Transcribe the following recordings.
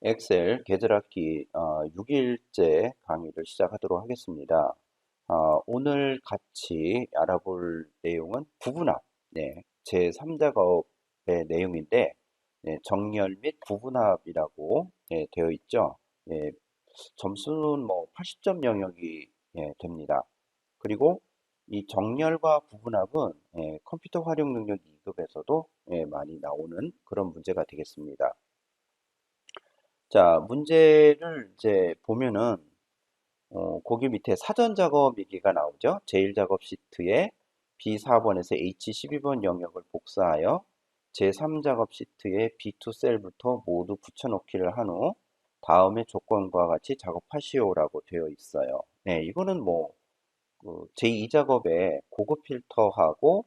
엑셀 계절학기 6일째 강의를 시작하도록 하겠습니다. 오늘 같이 알아볼 내용은 부분합, 네, 제3작업의 내용인데, 네, 정렬 및 부분합이라고 되어 있죠. 예, 점수는 뭐 80점 영역이 됩니다. 그리고 이 정렬과 부분합은 컴퓨터 활용 능력 2급에서도 많이 나오는 그런 문제가 되겠습니다. 자, 문제를 이제 보면은, 거기 밑에 사전 작업 얘기가 나오죠. 제1작업 시트에 B4번에서 H12번 영역을 복사하여 제3작업 시트에 B2 셀부터 모두 붙여넣기를 한 후, 다음에 조건과 같이 작업하시오라고 되어 있어요. 네, 이거는 뭐, 그 제2작업에 고급 필터하고,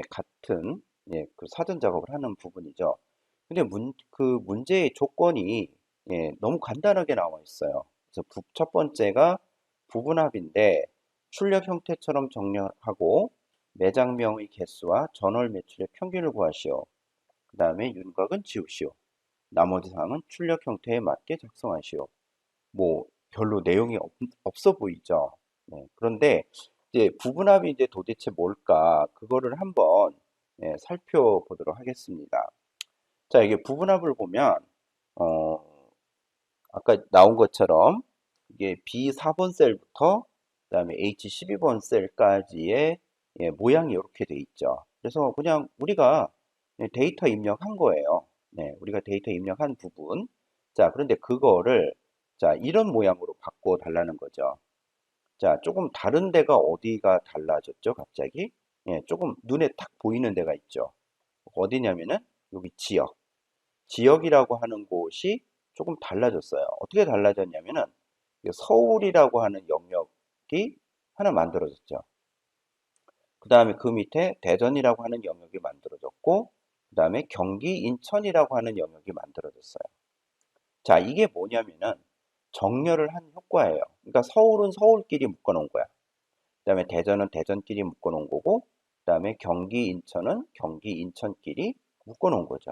같은, 그 사전 작업을 하는 부분이죠. 근데 그 문제의 조건이 너무 간단하게 나와 있어요. 그래서 첫 번째가 부분합인데 출력 형태처럼 정렬하고 매장명의 개수와 전월 매출의 평균을 구하시오. 그 다음에 윤곽은 지우시오. 나머지 사항은 출력 형태에 맞게 작성하시오. 뭐 별로 내용이 없어 보이죠. 네, 그런데 이제 부분합이 이제 도대체 뭘까? 그거를 한번 살펴보도록 하겠습니다. 자, 이게 부분합을 보면 어, 아까 나온 것처럼 이게 B4번 셀부터 그다음에 H12번 셀까지의 모양이 이렇게 돼 있죠. 그래서 그냥 우리가 데이터 입력한 거예요. 네, 우리가 데이터 입력한 부분. 자, 그런데 그거를 자, 이런 모양으로 바꿔 달라는 거죠. 자, 조금 다른 데가 어디가 달라졌죠, 갑자기? 조금 눈에 탁 보이는 데가 있죠. 어디냐면은 여기 지역. 지역이라고 하는 곳이 조금 달라졌어요. 어떻게 달라졌냐면은 서울이라고 하는 영역이 하나 만들어졌죠. 그 다음에 그 밑에 대전이라고 하는 영역이 만들어졌고, 그 다음에 경기, 인천이라고 하는 영역이 만들어졌어요. 자, 이게 뭐냐면은 정렬을 한 효과예요. 그러니까 서울은 서울끼리 묶어놓은 거야. 그 다음에 대전은 대전끼리 묶어놓은 거고, 그 다음에 경기, 인천은 경기, 인천끼리 묶어놓은 거죠.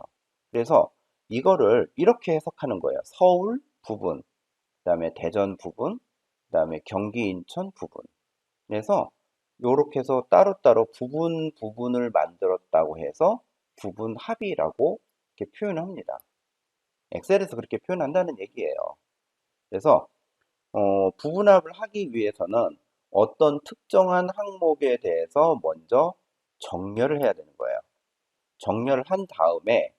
그래서 이거를 이렇게 해석하는 거예요. 서울 부분, 그 다음에 대전 부분, 그 다음에 경기, 인천 부분. 그래서 이렇게 해서 따로따로 부분을 만들었다고 해서 부분 합이라고 이렇게 표현합니다. 엑셀에서 그렇게 표현한다는 얘기예요. 그래서 부분합을 하기 위해서는 어떤 특정한 항목에 대해서 먼저 정렬을 해야 되는 거예요. 정렬을 한 다음에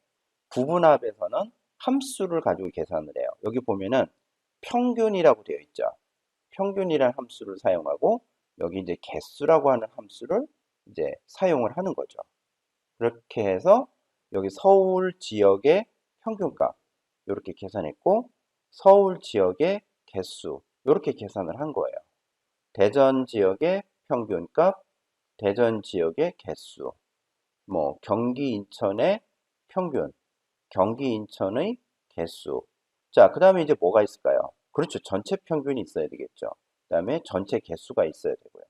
부분합에서는 함수를 가지고 계산을 해요. 여기 보면은 평균이라고 되어 있죠. 평균이라는 함수를 사용하고 여기 이제 개수라고 하는 함수를 이제 사용을 하는 거죠. 그렇게 해서 여기 서울 지역의 평균값 이렇게 계산했고 서울 지역의 개수 이렇게 계산을 한 거예요. 대전 지역의 평균값, 대전 지역의 개수, 뭐 경기 인천의 평균, 경기 인천의 개수. 자, 그 다음에 이제 뭐가 있을까요? 그렇죠. 전체 평균이 있어야 되겠죠. 그 다음에 전체 개수가 있어야 되고요.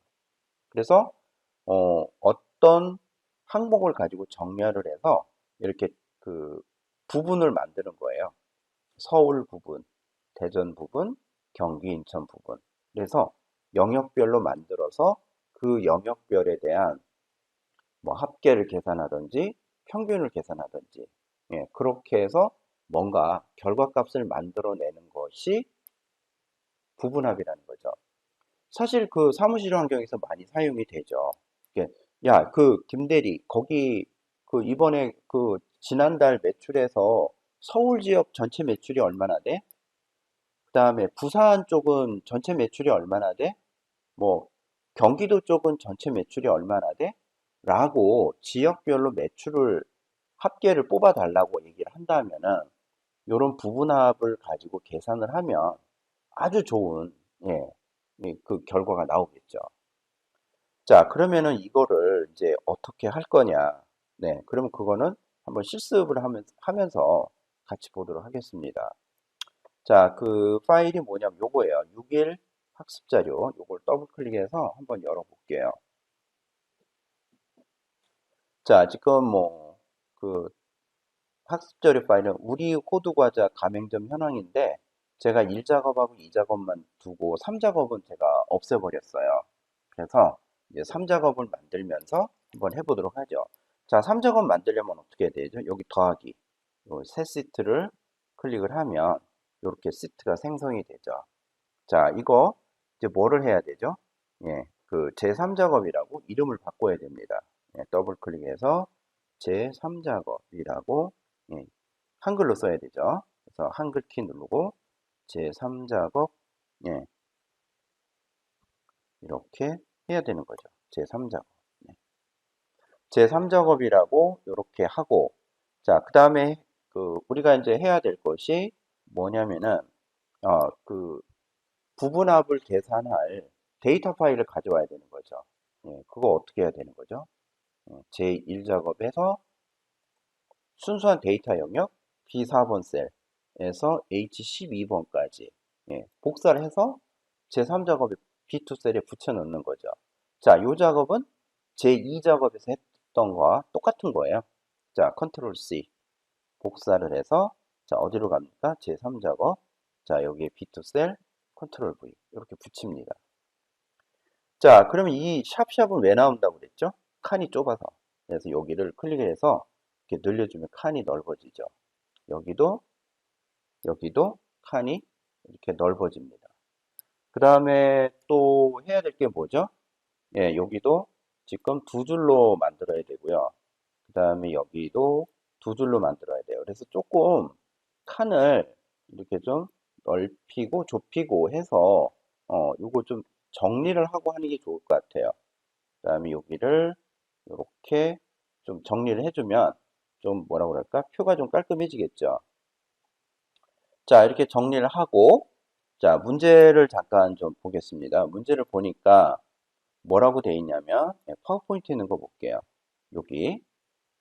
그래서 어떤 항목을 가지고 정렬을 해서 이렇게 그 부분을 만드는 거예요. 서울 부분, 대전 부분, 경기 인천 부분. 그래서 영역별로 만들어서 그 영역별에 대한 뭐 합계를 계산하든지 평균을 계산하든지 그렇게 해서 뭔가 결과값을 만들어내는 것이 부분합이라는 거죠. 사실 그 사무실 환경에서 많이 사용이 되죠. 이게, 야, 그 김대리 거기 그 이번에 그 지난달 매출에서 서울 지역 전체 매출이 얼마나 돼? 그다음에 부산 쪽은 전체 매출이 얼마나 돼? 뭐 경기도 쪽은 전체 매출이 얼마나 돼? 라고 지역별로 매출을 합계를 뽑아 달라고 얘기를 한다면은 이런 부분합을 가지고 계산을 하면 아주 좋은 그 결과가 나오겠죠. 자, 그러면은 이거를 이제 어떻게 할 거냐? 네, 그러면 그거는 한번 실습을 하면서 같이 보도록 하겠습니다. 자, 그 파일이 뭐냐면 요거예요. 6일 학습 자료. 요걸 더블 클릭해서 한번 열어볼게요. 자, 지금 뭐, 그 학습 자료 파일은 우리 코드 과자 가맹점 현황인데 제가 1작업하고 2작업만 두고 3작업은 제가 없애버렸어요. 그래서 이제 3작업을 만들면서 한번 해보도록 하죠. 자, 3작업 만들려면 어떻게 해야 되죠? 여기 더하기. 새 시트를 클릭을 하면 이렇게 시트가 생성이 되죠. 자, 이거 이제 뭐를 해야 되죠? 예, 그 제3작업이라고 이름을 바꿔야 됩니다. 예, 더블 클릭해서 제3작업이라고 예, 한글로 써야 되죠. 그래서 한글 키 누르고 제3작업 예, 이렇게 해야 되는 거죠. 제3작업. 네. 제3작업이라고 이렇게 하고 자, 그 다음에 그 우리가 이제 해야 될 것이 뭐냐면은 그 부분합을 계산할 데이터 파일을 가져와야 되는 거죠. 예, 그거 어떻게 해야 되는 거죠? 제1작업에서 순수한 데이터 영역 B4번 셀에서 H12번까지 복사를 해서 제3작업의 B2 셀에 붙여 넣는 거죠. 자, 이 작업은 제2작업에서 했던 거와 똑같은 거예요. 자, 컨트롤 C 복사를 해서 자, 어디로 갑니까? 제3작업. 자, 여기에 B2 셀 컨트롤 V 이렇게 붙입니다. 자, 그러면 이 샵샵은 왜 나온다고 그랬죠? 칸이 좁아서. 그래서 여기를 클릭해서 이렇게 늘려주면 칸이 넓어지죠. 여기도 칸이 이렇게 넓어집니다. 그 다음에 또 해야 될 게 뭐죠? 예, 여기도 지금 두 줄로 만들어야 되고요. 그 다음에 여기도 두 줄로 만들어야 돼요. 그래서 조금 칸을 이렇게 좀 넓히고 좁히고 해서 요거 좀 정리를 하고 하는 게 좋을 것 같아요. 그 다음에 여기를 이렇게 좀 정리를 해주면 좀 뭐라고 그럴까? 표가 좀 깔끔해지겠죠. 자, 이렇게 정리를 하고 자, 문제를 잠깐 좀 보겠습니다. 문제를 보니까 뭐라고 돼 있냐면 파워포인트에 있는 거 볼게요. 여기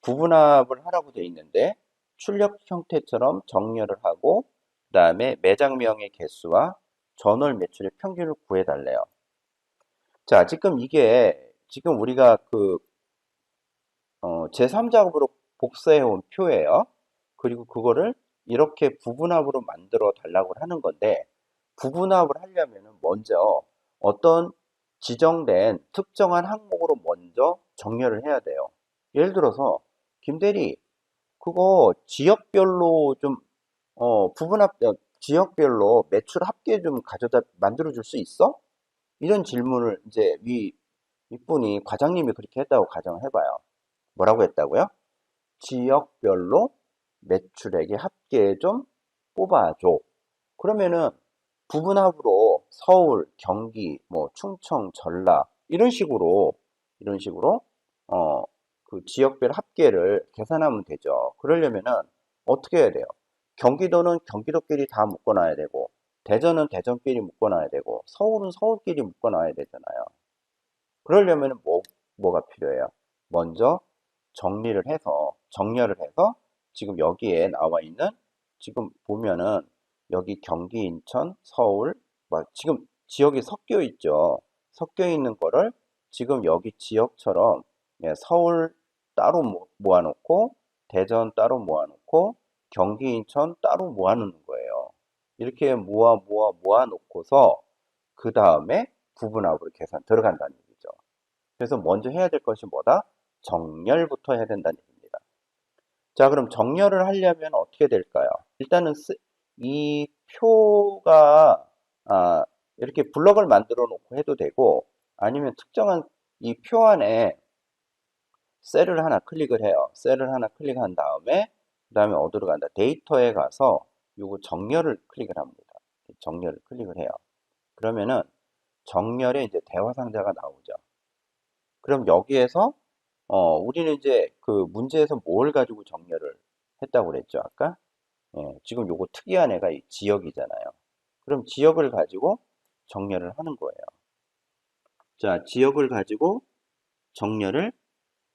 부분합을 하라고 돼 있는데 출력 형태처럼 정렬을 하고 그 다음에 매장명의 개수와 전월 매출의 평균을 구해달래요. 자, 지금 이게 지금 우리가 그 제3작업으로 복사해온 표예요. 그리고 그거를 이렇게 부분합으로 만들어 달라고 하는 건데 부분합을 하려면 먼저 어떤 지정된 특정한 항목으로 먼저 정렬을 해야 돼요. 예를 들어서 김대리 그거 지역별로 좀 부분합 지역별로 매출 합계 좀 가져다 만들어 줄 수 있어? 이런 질문을 이제 윗분이 과장님이 그렇게 했다고 가정을 해봐요. 뭐라고 했다고요? 지역별로 매출액의 합계 좀 뽑아줘. 그러면은 부분합으로 서울, 경기, 뭐 충청, 전라 이런 식으로 그 지역별 합계를 계산하면 되죠. 그러려면은 어떻게 해야 돼요? 경기도는 경기도끼리 다 묶어놔야 되고 대전은 대전끼리 묶어놔야 되고 서울은 서울끼리 묶어놔야 되잖아요. 그러려면 뭐가 필요해요? 먼저 정렬을 해서 지금 여기에 나와 있는 지금 보면은 여기 경기, 인천, 서울 지금 지역이 섞여 있죠. 섞여 있는 거를 지금 여기 지역처럼 서울 따로 모아놓고 대전 따로 모아놓고 경기, 인천 따로 모아놓는 거예요. 이렇게 모아놓고서 그 다음에 부분합으로 계산 들어간다는 얘기죠. 그래서 먼저 해야 될 것이 뭐다? 정렬부터 해야 된다는 얘기입니다. 자, 그럼 정렬을 하려면 어떻게 될까요? 일단은 이 표가 이렇게 블럭을 만들어 놓고 해도 되고 아니면 특정한 이 표 안에 셀을 하나 클릭을 해요. 셀을 하나 클릭한 다음에 그 다음에 어디로 간다? 데이터에 가서 요거 정렬을 클릭을 합니다. 정렬을 클릭을 해요. 그러면은 정렬에 이제 대화 상자가 나오죠. 그럼 여기에서 우리는 이제 그 문제에서 뭘 가지고 정렬을 했다고 그랬죠, 아까? 지금 요거 특이한 애가 이 지역이잖아요. 그럼 지역을 가지고 정렬을 하는 거예요. 자, 지역을 가지고 정렬을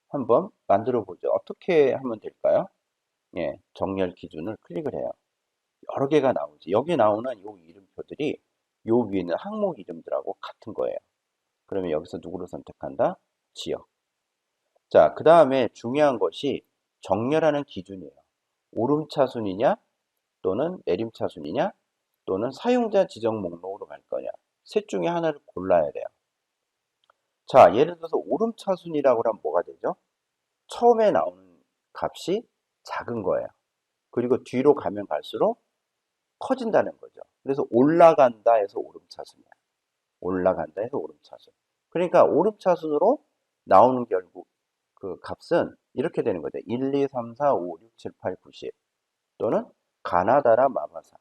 한번 만들어 보죠. 어떻게 하면 될까요? 정렬 기준을 클릭을 해요. 여러 개가 나오지. 여기 나오는 요 이름표들이 요 위에 있는 항목 이름들하고 같은 거예요. 그러면 여기서 누구를 선택한다? 지역. 자, 그 다음에 중요한 것이 정렬하는 기준이에요. 오름차순이냐, 또는 내림차순이냐, 또는 사용자 지정 목록으로 갈 거냐. 셋 중에 하나를 골라야 돼요. 자, 예를 들어서 오름차순이라고 하면 뭐가 되죠? 처음에 나오는 값이 작은 거예요. 그리고 뒤로 가면 갈수록 커진다는 거죠. 그래서 올라간다 해서 오름차순이야. 올라간다 해서 오름차순. 그러니까 오름차순으로 나오는 결국 그 값은 이렇게 되는 거죠. 1, 2, 3, 4, 5, 6, 7, 8, 9, 10 또는 가나다라 마바사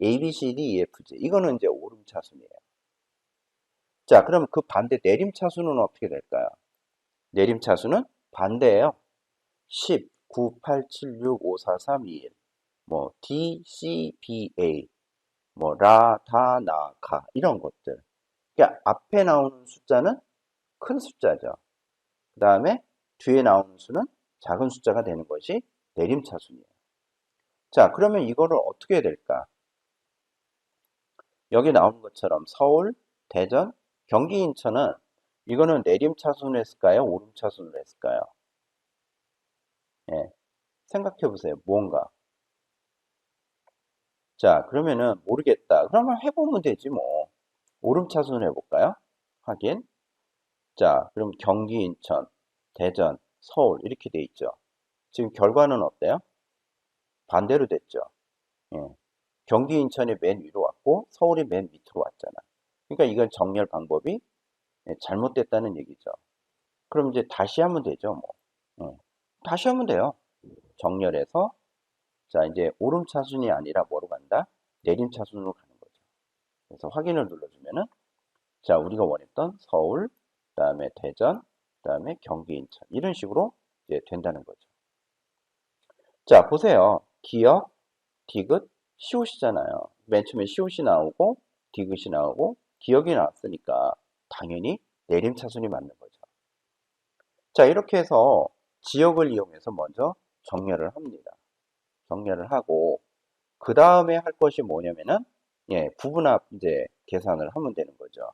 A, B, C, D, E, F, G 이거는 이제 오름차순이에요. 자, 그럼 그 반대 내림차순은 어떻게 될까요? 내림차순은 반대예요. 10, 9, 8, 7, 6, 5, 4, 3, 2, 1 뭐 D, C, B, A 뭐 라, 다, 나, 가 이런 것들. 그러니까 앞에 나오는 숫자는 큰 숫자죠. 그 다음에 뒤에 나오는 수는 작은 숫자가 되는 것이 내림차순이에요. 자, 그러면 이거를 어떻게 해야 될까? 여기 나오는 것처럼 서울, 대전, 경기, 인천은 이거는 내림차순을 했을까요? 오름차순을 했을까요? 예, 생각해 보세요. 뭔가. 자, 그러면은 모르겠다. 그러면 해보면 되지 뭐. 오름차순을 해볼까요? 확인. 자, 그럼 경기, 인천, 대전, 서울 이렇게 돼 있죠. 지금 결과는 어때요? 반대로 됐죠. 예. 경기, 인천이 맨 위로 왔고 서울이 맨 밑으로 왔잖아. 그러니까 이건 정렬 방법이 잘못됐다는 얘기죠. 그럼 이제 다시 하면 되죠, 뭐. 다시 하면 돼요. 정렬해서 자 이제 오름차순이 아니라 뭐로 간다? 내림차순으로 가는 거죠. 그래서 확인을 눌러주면은 자 우리가 원했던 서울, 그다음에 대전, 그다음에 경기, 인천 이런 식으로 이제 된다는 거죠. 자 보세요. 기역, 디귿, 시옷이잖아요. 맨 처음에 시옷이 나오고 디귿이 나오고 기역이 나왔으니까 당연히 내림차순이 맞는 거죠. 자 이렇게 해서 지역을 이용해서 먼저 정렬을 합니다. 정렬을 하고 그 다음에 할 것이 뭐냐면은 부분합 이제 계산을 하면 되는 거죠.